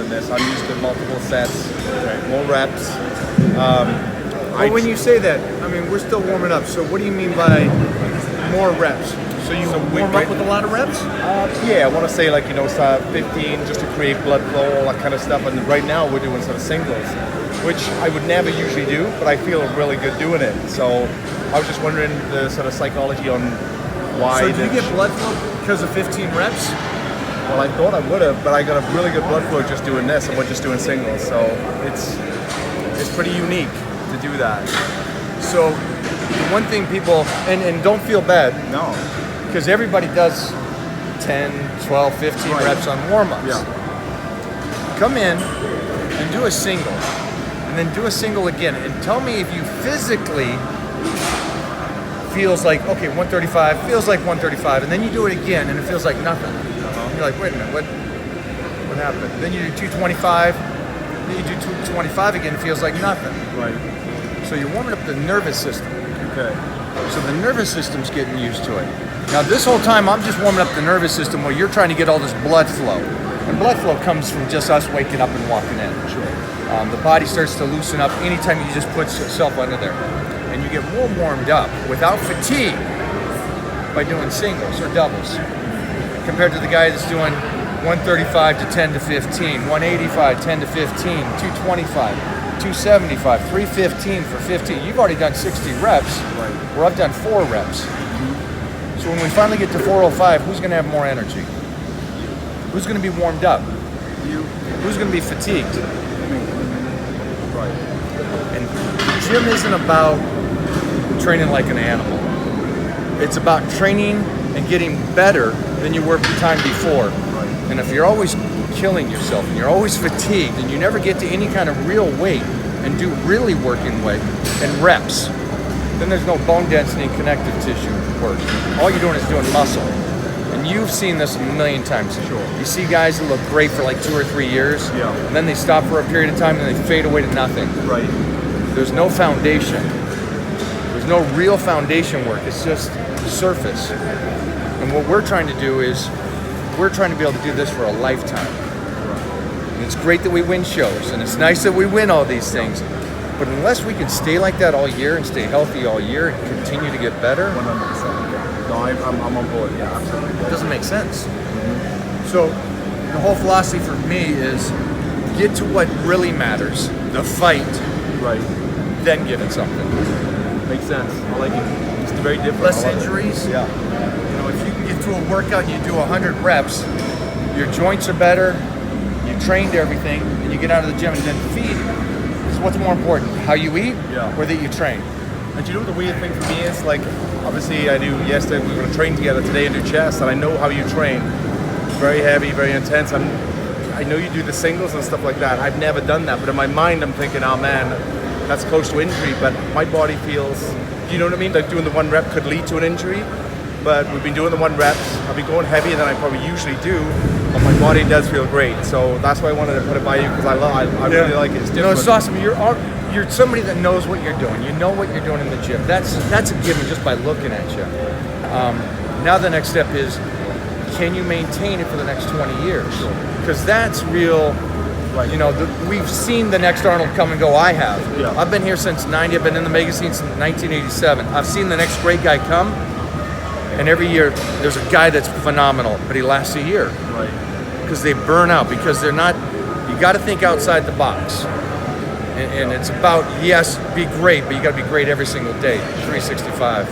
doing this. I'm used to multiple sets, more reps. Well, when you say that, I mean, we're still warming up. So what do you mean by more reps? So you warm up with a lot of reps? Yeah, I want to say 15 just to create blood flow, all that kind of stuff. And right now we're doing sort of singles, which I would never usually do, but I feel really good doing it. So I was just wondering the sort of psychology on why. So do you get blood flow because of 15 reps? Well, I thought I would have, but I got a really good blood flow just doing this, and we're just doing singles. So it's pretty unique to do that. So the one thing people, and don't feel bad. No. Because everybody does 10, 12, 15 reps on warm-ups. Yeah. Come in and do a single, and then do a single again, and tell me if you physically feels like, okay, 135, feels like 135, and then you do it again, and it feels like nothing. You're like, wait a minute, what happened? Then you do 225, then you do 225 again, it feels like nothing. Right. So you're warming up the nervous system. Okay. So the nervous system's getting used to it. Now this whole time I'm just warming up the nervous system where you're trying to get all this blood flow. And blood flow comes from just us waking up and walking in. Sure. The body starts to loosen up anytime you just put yourself under there. And you get more warmed up without fatigue by doing singles or doubles. Compared to the guy that's doing 135 to 10 to 15, 185, 10 to 15, 225. 275, 315 for 15. You've already done 60 reps, where I've done 4 reps. So when we finally get to 405, who's going to have more energy? Who's going to be warmed up? You. Who's going to be fatigued? Right. And the gym isn't about training like an animal. It's about training and getting better than you were the time before. Right. And if you're always killing yourself and you're always fatigued and you never get to any kind of real weight and do really working weight and reps, then there's no bone density and connective tissue work. All you're doing is doing muscle. And you've seen this a million times. Sure. You see guys that look great for like 2 or 3 years, Yeah. and then they stop for a period of time and they fade away to nothing. Right. There's no foundation. There's no real foundation work. It's just surface. And what we're trying to do is we're trying to be able to do this for a lifetime. And it's great that we win shows, and it's nice that we win all these things. But unless we can stay like that all year and stay healthy all year and continue to get better, 100%. No, I'm on board. Yeah, absolutely. it doesn't make sense. So the whole philosophy for me is get to what really matters, the fight, Right. then give it something. Makes sense. I like it. It's very different. Less I love it. injuries. Yeah. You know, if you can get through a workout and you do 100 reps, your joints are better, you trained everything, and you get out of the gym and then feed. So what's more important, how you eat or that you train? And do you know what the weird thing for me is? Like, obviously I knew yesterday we were going to train together today and do chest, and I know how you train. Very heavy, very intense. I know you do the singles and stuff like that. I've never done that, but in my mind I'm thinking, oh man, that's close to injury, but my body feels, you know what I mean? Like doing the 1 rep could lead to an injury, but we've been doing the 1 reps. I've been going heavier than I probably usually do, but my body does feel great. So that's why I wanted to put it by you, because I really like it. It's different. No, it's awesome. You're somebody that knows what you're doing. You know what you're doing in the gym. That's a given just by looking at you. Now the next step is, can you maintain it for the next 20 years? Because that's real. Right. You know, we've seen the next Arnold come and go. I have. Yeah. I've been here since '90. I've been in the mega scene since 1987. I've seen the next great guy come, and every year there's a guy that's phenomenal, but he lasts a year. Right. Because they burn out, because they're not, you got to think outside the box. And it's about, yes, be great, but you got to be great every single day, 365.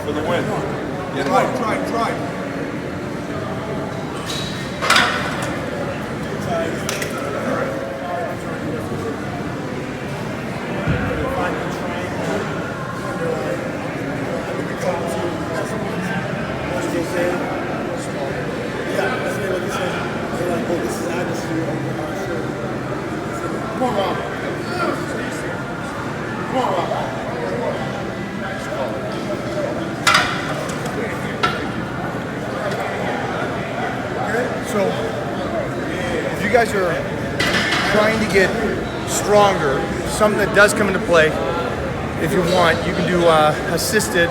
For the win. Try. guys are trying to get stronger, something that does come into play, if you want, you can do assisted.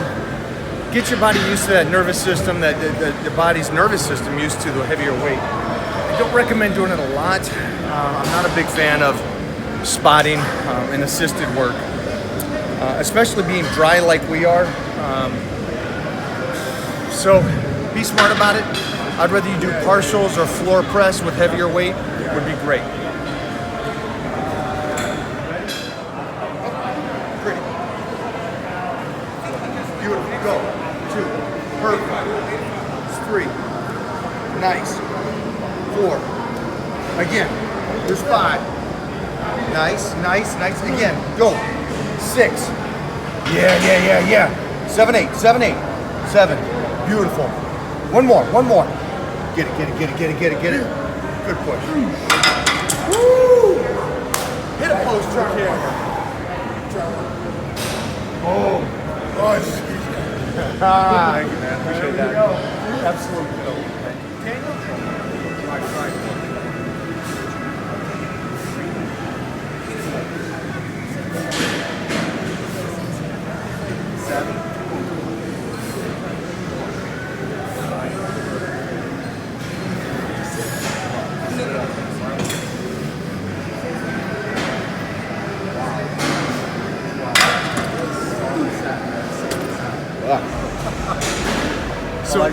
Get your body used to that nervous system, that the body's nervous system used to the heavier weight. I don't recommend doing it a lot. I'm not a big fan of spotting and assisted work, especially being dry like we are. So be smart about it. I'd rather you do partials or floor press with heavier weight would be great. Pretty. Beautiful. Go. 2. Perfect. 3. Nice. 4. Again. There's 5. Nice, nice, nice. Again. Go. 6. Yeah. 7, 8. 7, 8. 7. Beautiful. One more. Get it. Good push. Woo! Hit a post truck here. Oh. Nice. Thank you, man. Appreciate that. Absolutely. Daniel?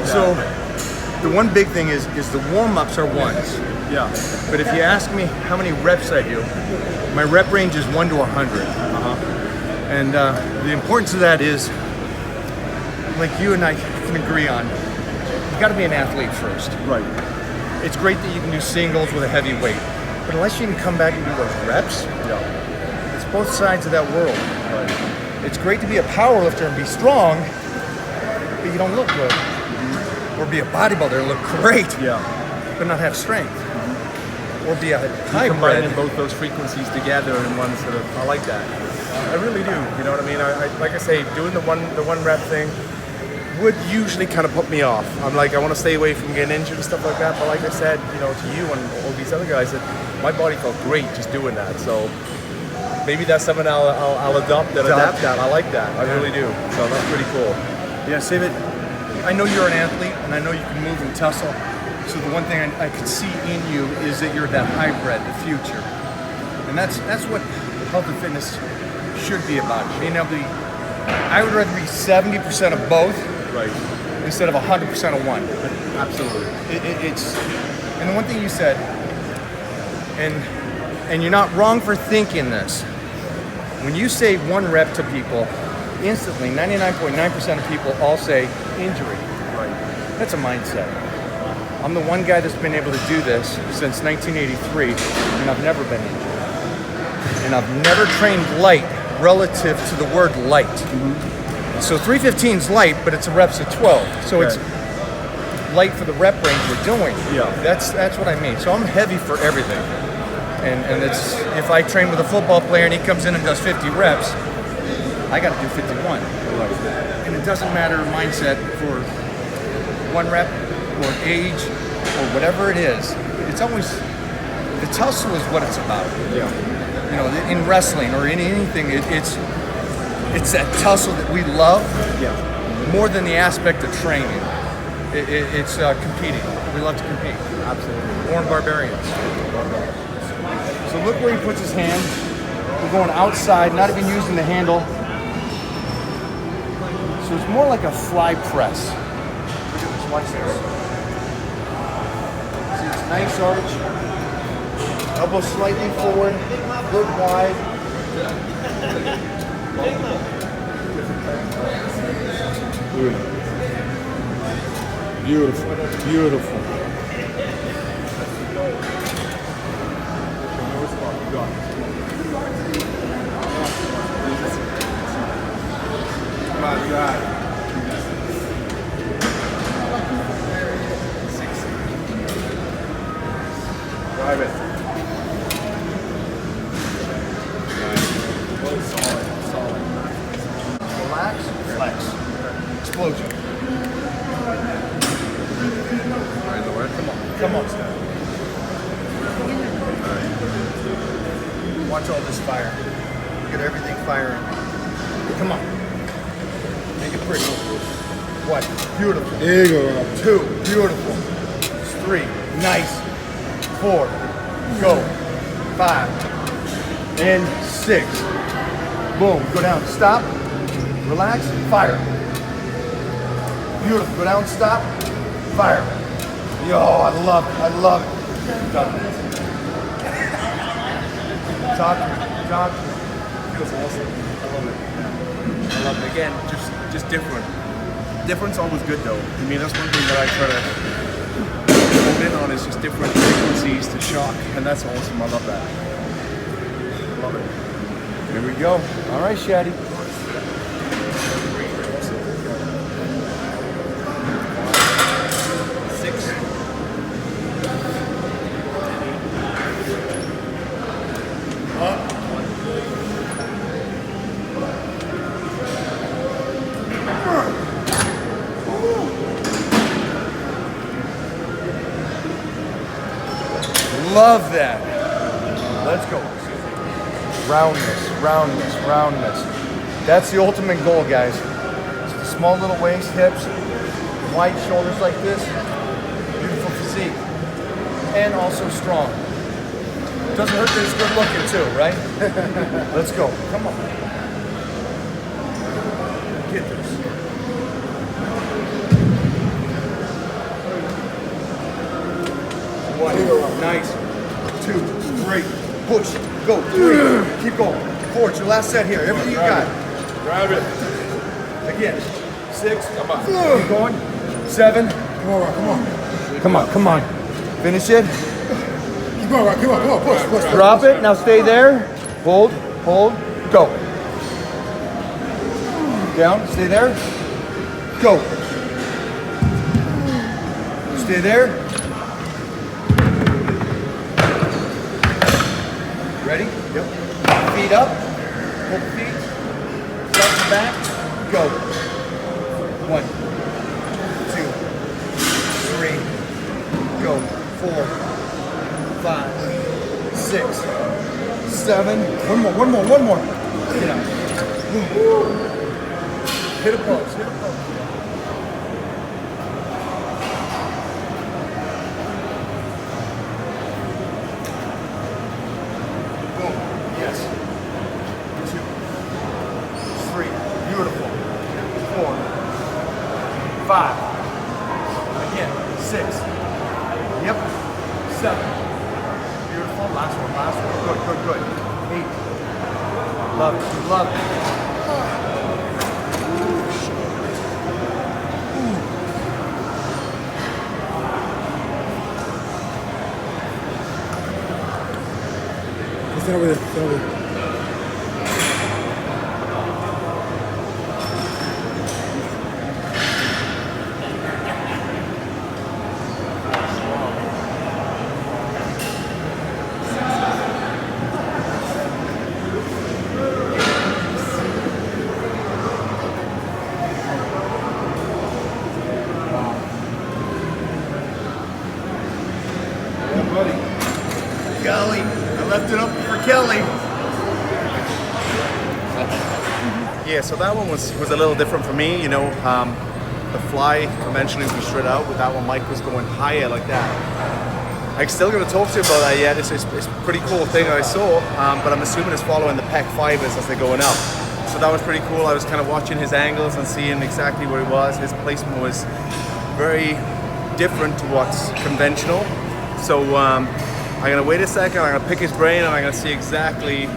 So the one big thing is the warm-ups are ones. Yeah. But if you ask me how many reps I do, my rep range is 1 to 100. And the importance of that is, like you and I can agree on, you got to be an athlete first. Right. It's great that you can do singles with a heavy weight, but unless you can come back and do those reps, it's both sides of that world. Right. It's great to be a power lifter and be strong, but you don't look good. Or be a bodybuilder and look great, but not have strength. Or be a hybrid. Combining both those frequencies together in one sort of, I like that. I really do. You know what I mean? I like I say, doing the one rep thing would usually kind of put me off. I'm like, I want to stay away from getting injured and stuff like that. But like I said, you know, to you and all these other guys, that my body felt great just doing that. So maybe that's something I'll adopt and adapt that. I like that. I really do. So that's pretty cool. Yeah, save it. I know you're an athlete, and I know you can move and tussle. So the one thing I can see in you is that you're that hybrid, the future, and that's what health and fitness should be about. Being able to, I would rather be 70% of both, Right. instead of 100% of one. Absolutely. It's and the one thing you said, and you're not wrong for thinking this. When you say one rep to people, instantly 99.9% of people all say injury. Right. That's a mindset. I'm the one guy that's been able to do this since 1983, and I've never been injured. And I've never trained light relative to the word light. So 315 is light, but it's a reps of 12. So it's light for the rep range we're doing. Yeah. That's what I mean. So I'm heavy for everything. And it's, if I train with a football player and he comes in and does 50 reps, I got to do 51. And it doesn't matter mindset for one rep or age or whatever it is. It's always, the tussle is what it's about. Yeah. You know, in wrestling or in anything, it's that tussle that we love more than the aspect of training. It's competing. We love to compete. Absolutely. Born barbarians. So look where he puts his hand. We're going outside, not even using the handle. So it's more like a fly press. Look at this, watch this. See this nice arch. Elbow slightly forward, look wide. Beautiful. Beautiful. My God. Drive it. Solid. Relax, flex. Explosion. All right, Laura, come on. Come on, Steph. Come on. Make it pretty. 1, beautiful. There you go. 2, beautiful. 3, nice. 4, go. 5, and 6. Boom, go down, stop, relax, fire. Beautiful, go down, stop, fire. Yo, I love it, I love it. Done. Talk to me. Feels awesome. I love it. I love it. Again, just different. Different's always good though. I mean, that's one thing that I try to hone in on is just different frequencies to shock, and that's awesome. I love that. Love it. Here we go. All right, Shaddy. Love that. Let's go. Roundness. That's the ultimate goal, guys. Just a small little waist, hips, wide shoulders like this. Beautiful physique. And also strong. Doesn't hurt that it's good looking too, right? Let's go. Come on. Get this. One. Nice. 2, 3. Push. Go. 3. Keep going. 4. It's your last set here. Everything you got. Grab it. Again. 6. Come on. Keep going. 7. Come on. Finish it. Keep going, Rock. Come on. Push. Drop it. Now stay there. Hold. Go. Down. Stay there. Go. Stay there. Ready? Yep. Feet up. Hold the feet. Front to back. Go. 1, 2, 3. Go. 4, 5, 6, 7. One more. Get out. Hit a pose. Boom. Yes. 2, 3. Beautiful. 4, 5. Again. 6. Yep. 7. Beautiful. Last one. Good. 8. Love it. Stand over there. Golly, I left it up for Kelly. Yeah, so that one was a little different for me. You know, the fly conventionally we straight out. With that one, Mike was going higher like that. I'm still going to talk to you about that yet. It's a pretty cool thing I saw, but I'm assuming it's following the pec fibers as they're going up. So that was pretty cool. I was kind of watching his angles and seeing exactly where he was. His placement was very different to what's conventional. So I'm going to wait a second, I'm going to pick his brain, and I'm going to see exactly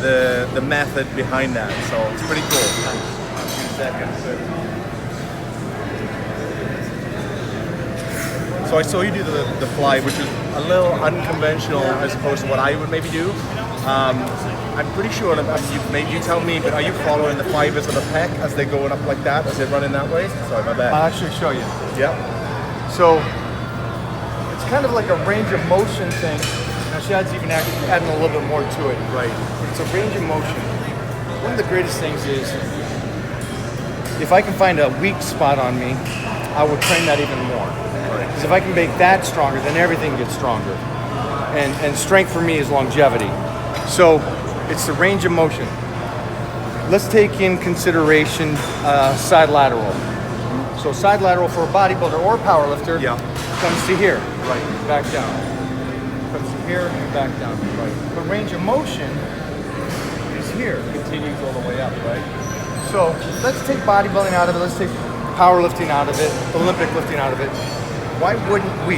the method behind that. So it's pretty cool. 2 seconds. So I saw you do the fly, which is a little unconventional as opposed to what I would maybe do. I'm pretty sure, maybe you tell me, but are you following the fibers of the pec as they're going up like that, as they're running that way? Sorry, my bad. I'll actually show you. Yeah. So it's kind of like a range of motion thing. Now Shad's even adding a little bit more to it. Right. But it's a range of motion. One of the greatest things is if I can find a weak spot on me, I will train that even more. Because if I can make that stronger, then everything gets stronger. And strength for me is longevity. So it's the range of motion. let's take in consideration side lateral. So side lateral for a bodybuilder or powerlifter comes to here, Right. back down. Comes to here and back down. Right. But range of motion is here. Continues all the way up, right? So let's take bodybuilding out of it. Let's take powerlifting out of it, Olympic lifting out of it. Why wouldn't we,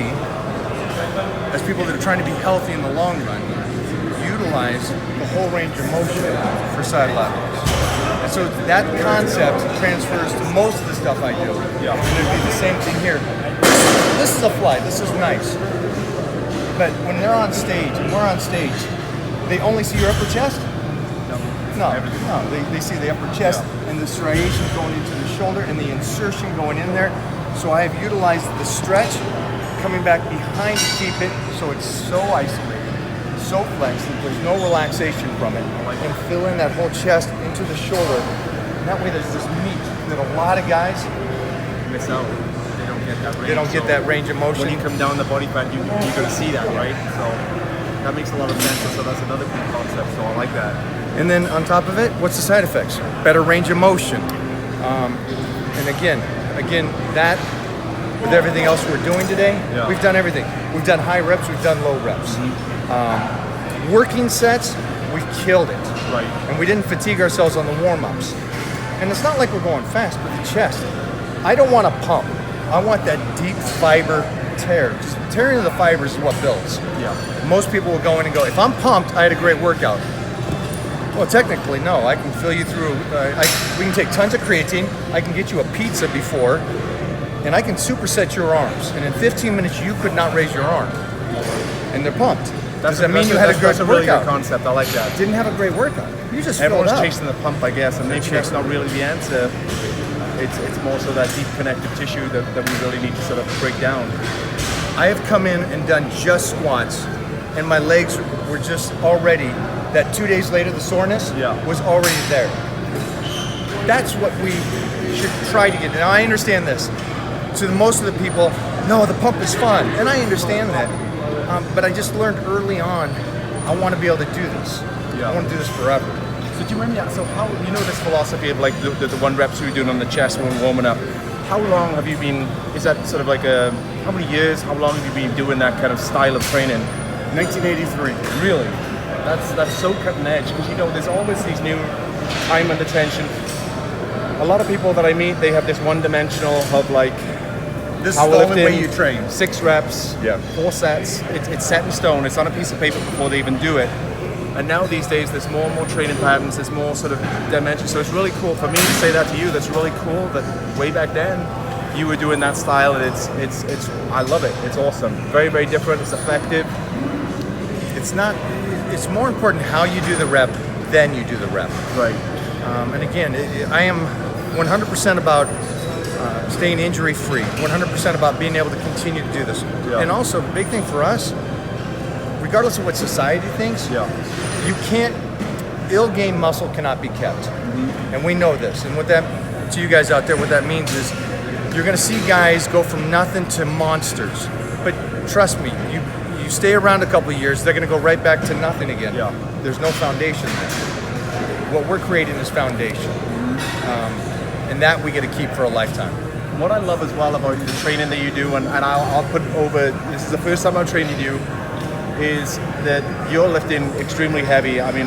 as people that are trying to be healthy in the long run, utilize the whole range of motion for side laterals? And so that concept transfers to most of the stuff I do. Yeah. And it'd be the same thing here. This is a fly. This is nice. But when they're on stage and we're on stage, they only see your upper chest. No, they see the upper chest and the striations going into the shoulder and the insertion going in there. So I have utilized the stretch coming back behind to keep it so it's so isolated, so flexed that there's no relaxation from it. And fill in that whole chest into the shoulder. And that way there's this meat that a lot of guys Miss out. They don't get that range. they don't get that range of motion. When you come down the body fat, you're going to see that, right? So that makes a lot of sense. So that's another cool concept. So I like that. And then on top of it, what's the side effects? Better range of motion. And again, that with everything else we're doing today, we've done everything. We've done high reps, we've done low reps. Working sets, we killed it. Right. And we didn't fatigue ourselves on the warm-ups. And it's not like we're going fast, but the chest. I don't want to pump. I want that deep fiber tear. Just tearing of the fibers is what builds. Yeah. Most people will go in and go, if I'm pumped, I had a great workout. Well, technically, no. I can fill you through. We can take tons of creatine. I can get you a pizza before, and I can superset your arms. And in 15 minutes, you could not raise your arm. And they're pumped. Does that mean you had a good That's a really workout? good concept. I like that. Didn't have a great workout. You just filled Everyone's up. chasing the pump, I guess, and maybe that's not really the answer. It's more so that deep connective tissue that we really need to sort of break down. I have come in and done just squats, and my legs were just already, that 2 days later, the soreness was already there. That's what we should try to get. Now, I understand this. To most of the people, no, the pump is fun, and I understand that. But I just learned early on, I want to be able to do this. I want to do this forever. So do you remember? So how you know this philosophy of like the one reps we were doing on the chest when we're warming up? How long have you been? Is that sort of like how many years? How long have you been doing that kind of style of training? 1983. Really? That's so cutting edge because there's always these new time and attention. A lot of people that I meet, they have this one-dimensional of like. This is the only way powerlifting, you train. 6 reps, 4 sets. It's set in stone. It's on a piece of paper before they even do it. And now these days, there's more and more training patterns. There's more sort of dimensions. So it's really cool for me to say that to you. That's really cool. That way back then, you were doing that style, and it's. I love it. It's awesome. Very, very different. It's effective. It's not. It's more important how you do the rep than you do the rep. Right. And again, I am 100% about staying injury free. 100% about being able to continue to do this. Yeah. And also, big thing for us, regardless of what society thinks, you can't. Ill-gained muscle cannot be kept, and we know this. And what that, to you guys out there, what that means is, you're going to see guys go from nothing to monsters. But trust me, you stay around a couple of years, they're going to go right back to nothing again. Yeah. There's no foundation there. What we're creating is foundation, and that we get to keep for a lifetime. What I love as well about the training that you do, and I'll put over, this is the first time I'm training you, is that you're lifting extremely heavy. I mean,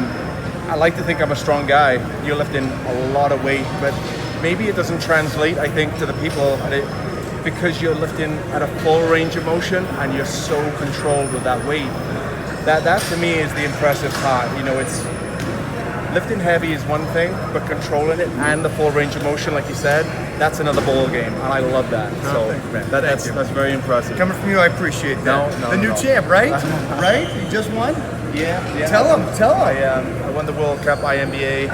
I like to think I'm a strong guy. You're lifting a lot of weight, but maybe it doesn't translate, I think, to the people because you're lifting at a full range of motion and you're so controlled with that weight. That to me is the impressive part. It's lifting heavy is one thing, but controlling it and the full range of motion, like you said, that's another ball game, and I love that. That's very impressive. Coming from you, I appreciate that. No, the new champ, right? Right? You just won? Yeah. Tell him. I won the World Cup INBA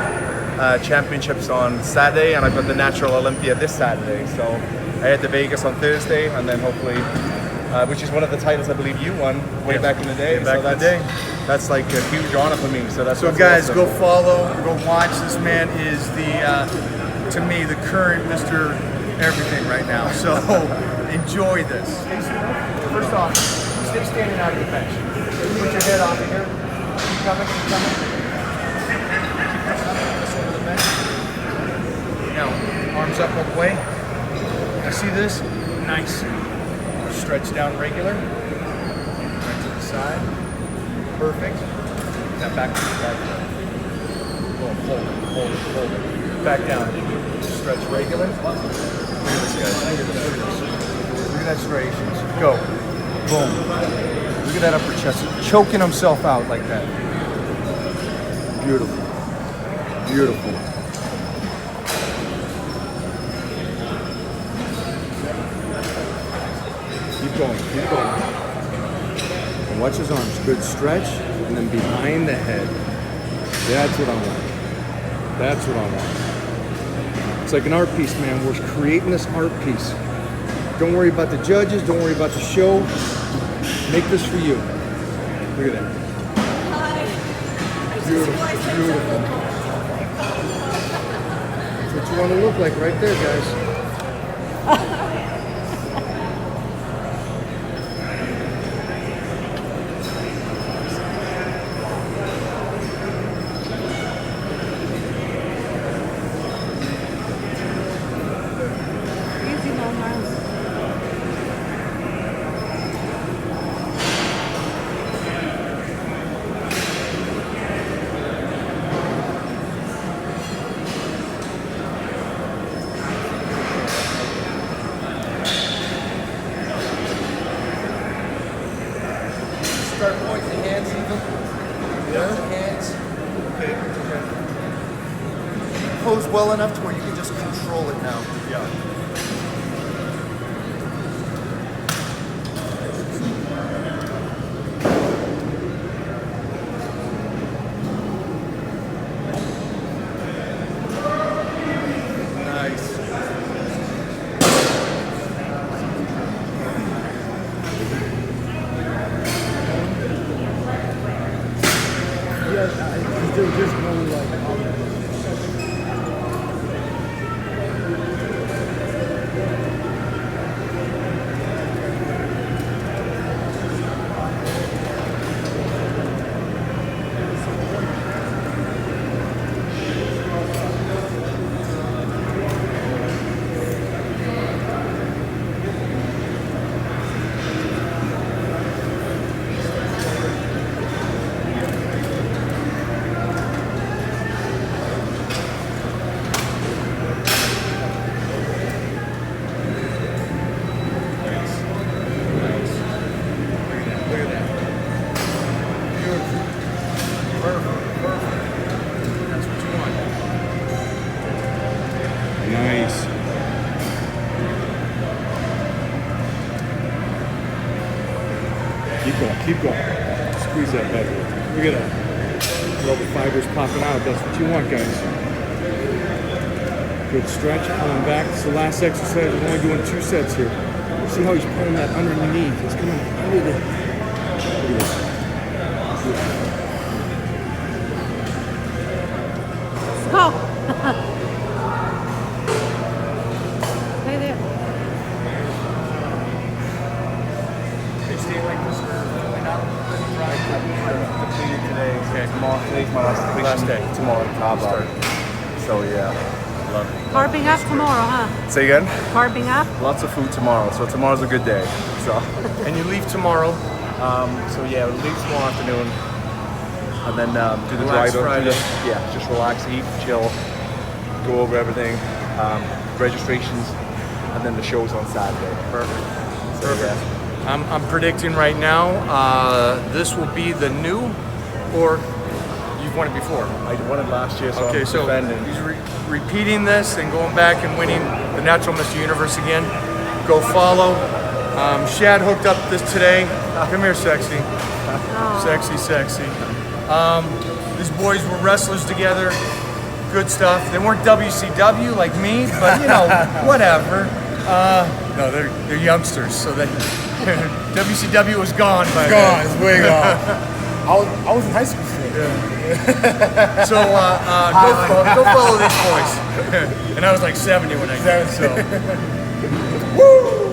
championships on Saturday, and I've got the Natural Olympia this Saturday. So I head to Vegas on Thursday, and then hopefully, which is one of the titles I believe you won way back in the day. That's like a huge honor for me. So guys, awesome. go follow, go watch. This man is to me, the current Mr. Everything right now. So enjoy this. First off, stay standing out of the bench. Put your head off here. Keep coming. Keep coming up. This over the bench. Arms up all the way. Now see this? Nice. Stretch down regular. Right to the side. Perfect. Now back to the back. Boom, hold it, hold it, hold it. Back down. Stretch regular. Look at this, guys. Look at this, look at this. Look at that striations. Go. Boom. Look at that upper chest. Choking himself out like that. Beautiful. Beautiful. Keep going, keep going. And watch his arms. Good stretch. And then behind the head. That's what I want. That's what I want. It's like an art piece, man. We're creating this art piece. Don't worry about the judges. Don't worry about the show. Make this for you. Look at that. Beautiful, beautiful. That's what you want to look like right there, guys. Easy, no miles. Start pointing the hands even. Yeah. The hands. Okay. Pose well enough to where you can just control it now. Yeah. Nice. Just go like. Nice. Keep going, keep going. Squeeze that back. Look at that. All the fibers popping out. That's what you want, guys. Good stretch, pulling back. It's the last exercise. We're only doing 2 sets here. See how he's pulling that underneath. It's coming under the. Look at this. Go. Stay there. They stay like this for really not Completed today. Okay. Tomorrow, today's my last day. Tomorrow, Cabo. So yeah, love it. Carving up tomorrow, huh? Say again? Carving up. Lots of food tomorrow. So tomorrow's a good day. So. And you leave tomorrow. So yeah, we'll leave tomorrow afternoon, and then do the Relax drive. Friday. Yeah, just relax, eat, chill, go over everything, registrations, and then the show's on Saturday. Perfect. So, Perfect. yeah. I'm predicting right now this will be the new, or you've won it before. I won it last year, so Okay, I'm so defending. he's repeating this and going back and winning the Natural Mr. Universe again. Go follow. Shad hooked up this today. Come here, sexy. Sexy, sexy. These boys were wrestlers together. Good stuff. They weren't WCW like me, but you know, whatever. No, they're youngsters, so they WCW was gone by Gone, then. it's way gone. I was in high school still. So go follow these boys. And I was like 70 when I did it, so. Woo!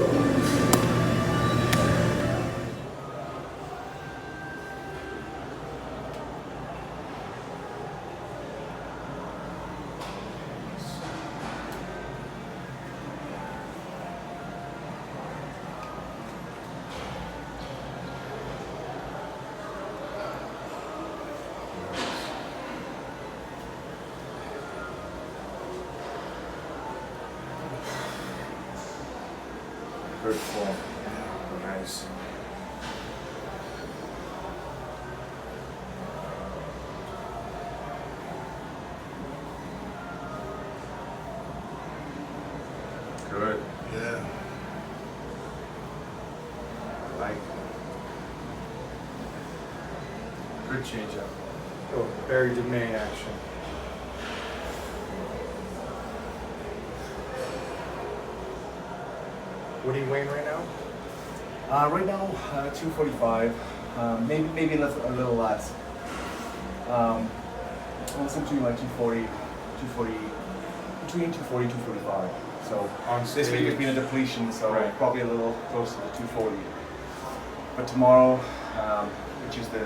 Good form. Nice. Good. Yeah. Like. Good change up. Oh, Barry DeMay action. What are you weighing right now? Right now, 245. Maybe a little less. I'm between like 240, between 240 245. So On this week stage. has been a depletion, so Right. probably a little closer to 240. But tomorrow, which is the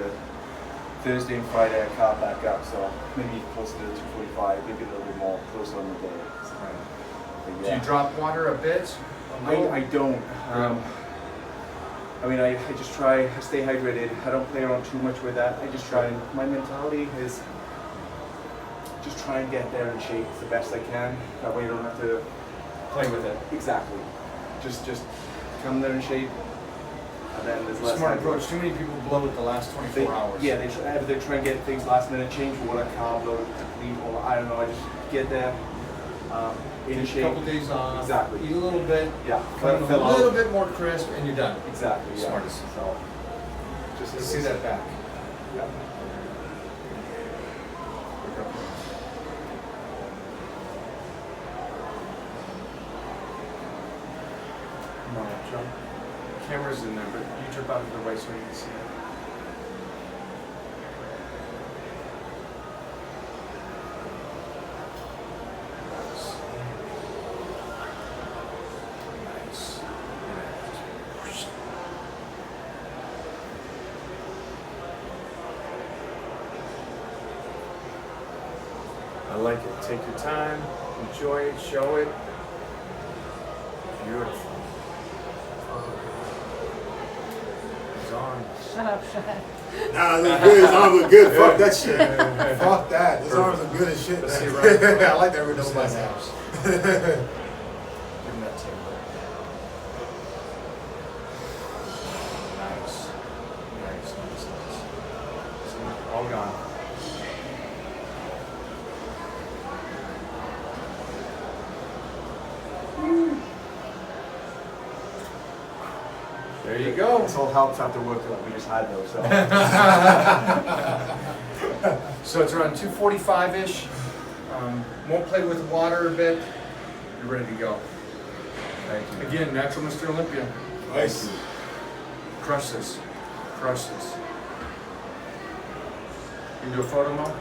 Thursday and Friday, I carb back up, so maybe closer to 245, maybe a little bit more closer on the day. But Do you drop water a bit? I don't. I just try, I stay hydrated. I don't play around too much with that. I just try and, my mentality is just try and get there in shape the best I can. That way you don't have to Play with it. exactly. Just come there in shape, and then there's less. Smart effort. approach. Too many people blow it the last 24 hours. Yeah, they try and get things last minute, change what I carb load, deplete, or I don't know. I just get there in Take a shape. couple days off. Exactly. Eat a little bit. Yeah, Come fill a little out. bit more crisp, and you're done. Exactly. Yeah. Smartest. So just Let's see that back. Yeah. Come on, jump. Camera's in there, but you jump out of the way so you can see it. Nice. Nice. I like it. Take your time, enjoy it, show it. Beautiful. It's on. Shut up, shut up. Nah, it look good. His arms look good. Fuck that shit. Fuck that. His arms look good as shit. Let's see man. right. I like that rid Let's of see my that house. Give him that timber. Nice. Nice, nice, nice. See, all gone. There you go. This all helps after work that we just had though. So So it's around 245-ish. Won't play with water a bit. You're ready to go. thank you. Again, natural Mr. Olympia. Nice. Crush this. Crush this. You can do a photo, Mo?